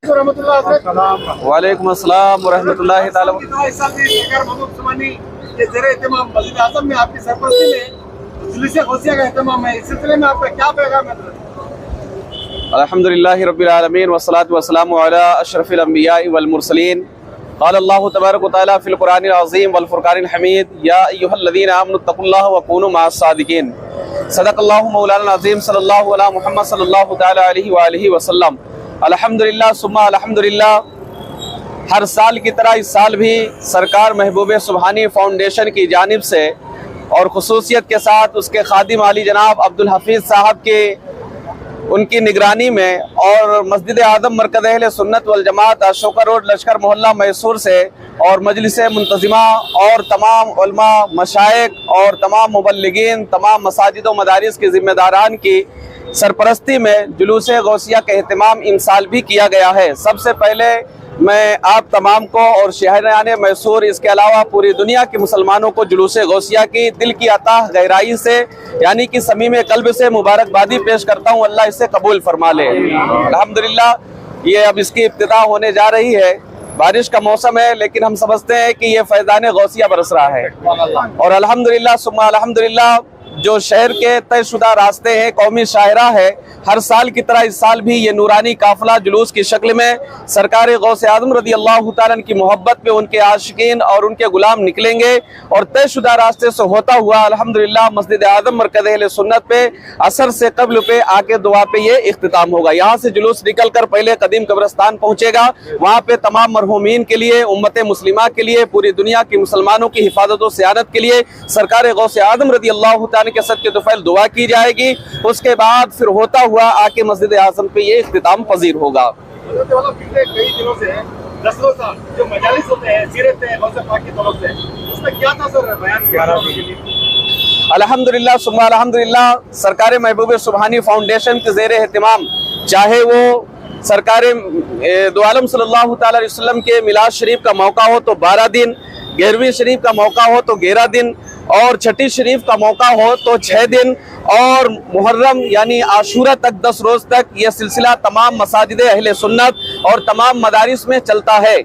वालेकुम अस्सलाम व रहमतुल्लाहि ताला। वज़ीर-ए-आज़म में आपकी सरपरस्ती में जुलूस गौसिया का एहतमाम है, इस सिलसिले में आपका क्या पैगाम है? अल्हम्दुलिल्लाहि रब्बिल आलमीन वस्सलातु वस्सलामु अला अशरफिल अंबियाइ वल मुरसलीन। क़ाल अल्लाहु तबारक व तआला फ़िल क़ुरआनिल अज़ीम वल फ़ुरक़ानिल हमीद या अय्युहल्लज़ीना आमनुत्तक़ुल्लाह व कूनू मअस सादिक़ीन। सदक़ल्लाहु मौलाना अज़ीम सल्लल्लाहु अला मुहम्मद सल्लल्लाहु तआला अलैहि व आलिहि वसल्लम। अल्हम्दुलिल्लाह सुम्मा अल्हम्दुलिल्लाह। हर साल की तरह इस साल भी सरकार महबूब सुबहानी फाउंडेशन की जानिब से और ख़ुसूसियत के साथ उसके खादिम आली जनाब अब्दुल हफीज़ साहब के उनकी निगरानी में और मस्जिद आज़म मरकज़ अहले सुन्नत वल जमात अशोका रोड लश्कर मोहल्ला मैसूर से और मजलिस मुंतज़िमा और तमाम उलमा मशाइख और तमाम मुबल्लिगीन तमाम मसाजिद व मदारिस के ज़िम्मेदारान की सरपरस्ती में जुलूस गौसिया का एहतमाम इस साल भी किया गया है। सबसे पहले मैं आप तमाम को और शहरान मैसूर इसके अलावा पूरी दुनिया के मुसलमानों को जुलूस गौसिया की दिल की अताह गहराई से यानी कि समीम कल्ब से मुबारकबादी पेश करता हूँ। अल्लाह इसे कबूल फरमा ले। अल्हम्दुलिल्लाह ये अब इसकी इब्तिदा होने जा रही है। बारिश का मौसम है लेकिन हम समझते हैं कि ये फैज़ान गौसिया बरस रहा है और अल्हम्दुलिल्लाह सुम्मा अल्हम्दुलिल्लाह जो शहर के तयशुदा रास्ते हैं कौमी शाहरा है, हर साल की तरह इस साल भी ये नूरानी काफिला जुलूस की शक्ल में सरकार गौसे आज़म रज़ी अल्लाह तआला की मोहब्बत में उनके आशिकीन और उनके गुलाम निकलेंगे और तयशुदा रास्ते से होता हुआ अल्हम्दुलिल्लाह मस्जिद आज़म मरकज़ अहले सुन्नत पे असर से कब्ल पे आके दुआ पे ये इख्तिताम होगा। यहाँ से जुलूस निकल कर पहले कदीम कब्रिस्तान पहुँचेगा। वहाँ पे तमाम मरहूमीन के लिए, उम्मत मुस्लिमा के लिए, पूरी दुनिया के मुसलमानों की हिफाजत व सियानत के लिए सरकार गौसे आज़म रज़ी अल्लाह के सदके दुफ़ैल दुआ की जाएगी। उसके बाद फिर होता हुआ आके मस्जिद आज़म पे ये इख्तिताम पजीर होगा। पिछले कई दिनों से दसों साल जो मजालिस होते हैं सीरत गौसे पाक की तरफ से, उसमें क्या तासुर बयान किया? अल्हम्दुलिल्लाह सुम्मा अल्हम्दुलिल्लाह सरकार महबूब सुबहानी फाउंडेशन के ज़ेर एहतिमाम चाहे वो सरकार दो आलम सल्लल्लाहु तआला अलैहि वसल्लम के मिलाद शरीफ का मौका हो तो 12 दिन, 11वीं शरीफ का मौका हो तो 11 दिन और छठी शरीफ का मौका हो तो 6 दिन और मुहर्रम यानी आशूरा तक 10 रोज तक यह सिलसिला तमाम मसाजिद अहले सुन्नत और तमाम मदारिस में चलता है।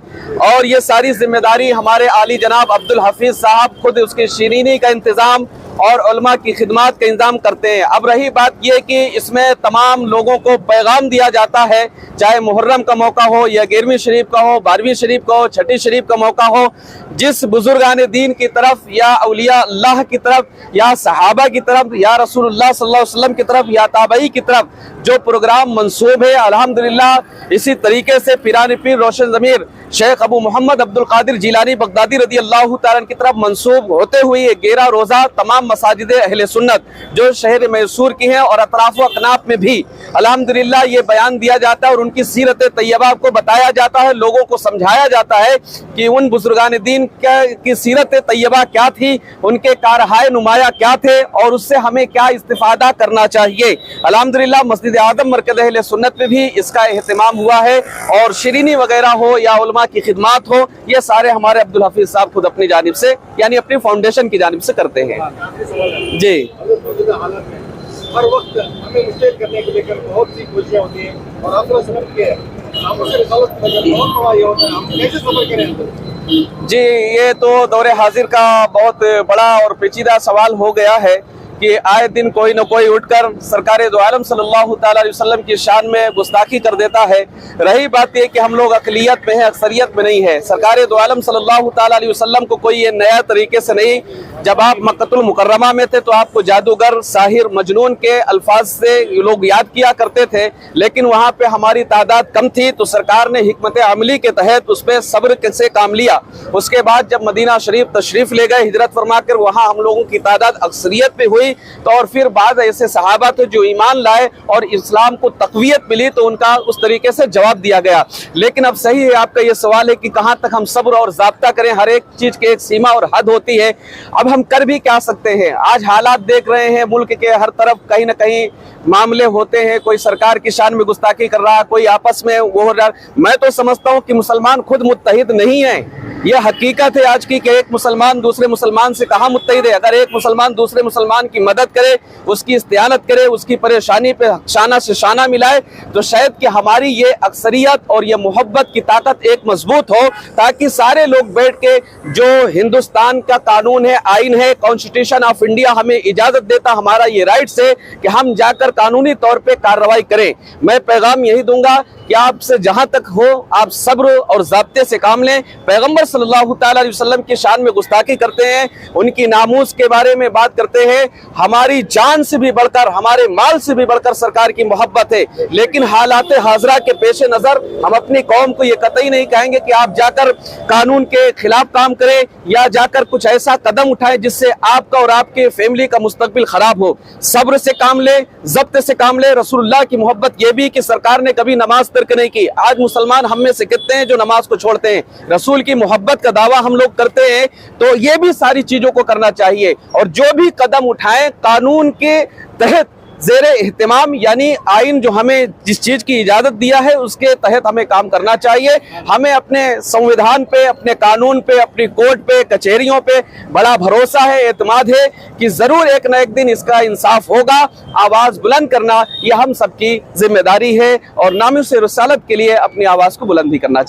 और ये सारी जिम्मेदारी हमारे आली जनाब अब्दुल हफीज़ साहब खुद उसकी शीरीनी का इंतज़ाम और उलमा की खिदमत का इंतजाम करते हैं। अब रही बात यह कि इसमें तमाम लोगों को पैगाम दिया जाता है, चाहे मुहर्रम का मौका हो या 11वीं शरीफ का हो, 12वीं शरीफ का हो, छठी शरीफ का मौका हो, जिस बुजुर्गान दीन की तरफ या औलिया अल्लाह की तरफ या सहाबा की तरफ या रसूलुल्लाह सल्लल्लाहु अलैहि वसल्लम की तरफ या ताबई की तरफ जो प्रोग्राम मंसूब है, अल्हम्दुलिल्लाह इसी तरीके से पीरान पीर रोशन ज़मीर शेख अबू मोहम्मद अब्दुल कादिर जिलानी बगदादी रज़ी अल्लाह तआला की तरफ मंसूब होते हुए 11 रोज़ा तमाम मसाजिद अहले सुन्नत जो शहर मैसूर की हैं और अतराफ व अकनाफ में भी अल्हम्दुलिल्लाह ये बयान दिया जाता है और उनकी सीरत तैयबा को बताया जाता है, लोगों को समझाया जाता है कि उन बुजुर्गान दीन की सीरत तैयबा क्या थी, उनके कारहाय नुमाया क्या थे और उससे हमें क्या इस्तिफादा करना चाहिए। अल्हम्दुलिल्लाह मस्जिद आज़म मरकज़ अहले सुन्नत में भी इसका एहतमाम हुआ है और शीरीनी वगैरह हो या उलमा की खिदमत हो, ये सारे हमारे अब्दुल हफीज़ साहब खुद अपनी जानिब से यानी अपनी फाउंडेशन की जानिब से करते हैं। जी हर वक्त हमें मुस्तैद करने के लेकर बहुत सी कोशिशें होती हैं और आप समझ के हम कैसे सफर करें? जी ये तो दौरे हाजिर का बहुत बड़ा और पेचीदा सवाल हो गया है कि आए दिन कोई न कोई उठकर सरकार दो आलम सल्लल्लाहु तआला अलैहि वसल्लम की शान में गुस्ताखी कर देता है। रही बात यह कि हम लोग अक़लियत में हैं, अक्सरियत में नहीं है। सरकार दो आलम सल्लल्लाहु तआला अलैहि वसल्लम को कोई ये नया तरीके से नहीं, जब आप मक्कतुल मुकर्रमा में थे तो आपको जादूगर, साहिर, मजनून के अल्फाज से लोग याद किया करते थे, लेकिन वहाँ पे हमारी तादाद कम थी तो सरकार ने हिकमत अमली के तहत उस पर सब्र से काम लिया। उसके बाद जब मदीना शरीफ तशरीफ ले गए हिजरत फरमा कर, वहाँ हम लोगों की तादाद अक्सरियत पे हुई तो और फिर बाद ऐसे सहाबा थे जो ईमान लाए और इस्लाम को तक़वियत मिली तो उनका उस तरीके से जवाब दिया गया। लेकिन अब सही है आपका ये सवाल है कि कहाँ तक हम सब्र और ज़ाब्ता करें, हर एक चीज़ की एक सीमा और हद होती है। अब हम कर भी क्या सकते हैं? आज हालात देख रहे हैं मुल्क के हर तरफ कहीं ना कहीं मामले होते हैं, कोई सरकार की शान में गुस्ताखी कर रहा है, कोई आपस में वो हो रहा है। मैं तो समझता हूँ कि मुसलमान खुद मुत्तहिद नहीं है, یہ حقیقت ہے آج کی کہ ایک مسلمان دوسرے مسلمان سے کہاں متحد ہے؟ اگر ایک مسلمان دوسرے مسلمان کی مدد کرے، اس کی استعانت کرے، اس کی پریشانی پہ شانہ سے شانہ ملائے، تو شاید کہ ہماری یہ اکثریت اور یہ محبت کی طاقت ایک مضبوط ہو، تاکہ سارے لوگ بیٹھ کے جو ہندوستان کا قانون ہے، آئین ہے، کانسٹیٹیوشن آف انڈیا ہمیں اجازت دیتا، ہمارا یہ رائٹس ہے کہ ہم جا کر قانونی طور پہ کارروائی کریں۔ میں پیغام یہی دوں گا کہ آپ سے جہاں تک ہو آپ صبر اور ضابطے سے کام لیں۔ پیغمبر صلی اللہ تعالی علیہ وسلم کی شان میں گستاخی کرتے ہیں، ان کی ناموس کے بارے میں بات کرتے ہیں، ہماری جان سے بھی بڑھ کر، ہمارے مال سے بھی بڑھ کر سرکار کی محبت ہے، لیکن حالات حاضرہ کے پیش نظر ہم اپنی قوم کو یہ قطعی نہیں کہیں گے کہ آپ جا کر قانون کے خلاف کام کریں یا جا کر کچھ ایسا قدم اٹھائیں جس سے آپ کا اور آپ کے فیملی کا مستقبل خراب ہو۔ صبر سے کام لیں، ضبط سے کام لیں۔ رسول اللہ کی محبت یہ بھی کہ سرکار نے کبھی نماز ترک نہیں کی۔ آج مسلمان ہم میں سے کتنے ہیں جو نماز کو چھوڑتے ہیں؟ رسول کی محبت کا دعویٰ ہم لوگ کرتے ہیں، تو یہ بھی ساری چیزوں کو کرنا چاہیے، اور جو بھی قدم اٹھائیں قانون کے تحت زیر اہتمام، یعنی آئین جو ہمیں جس چیز کی اجازت دیا ہے اس کے تحت ہمیں کام کرنا چاہیے۔ ہمیں اپنے سنویدھان پہ، اپنے قانون پہ، اپنی کورٹ پہ، کچہریوں پہ بڑا بھروسہ ہے، اعتماد ہے کہ ضرور ایک نہ ایک دن اس کا انصاف ہوگا۔ آواز بلند کرنا یہ ہم سب کی ذمہ داری ہے، اور ناموس رسالت کے لیے اپنی آواز کو بلند بھی کرنا چاہیے۔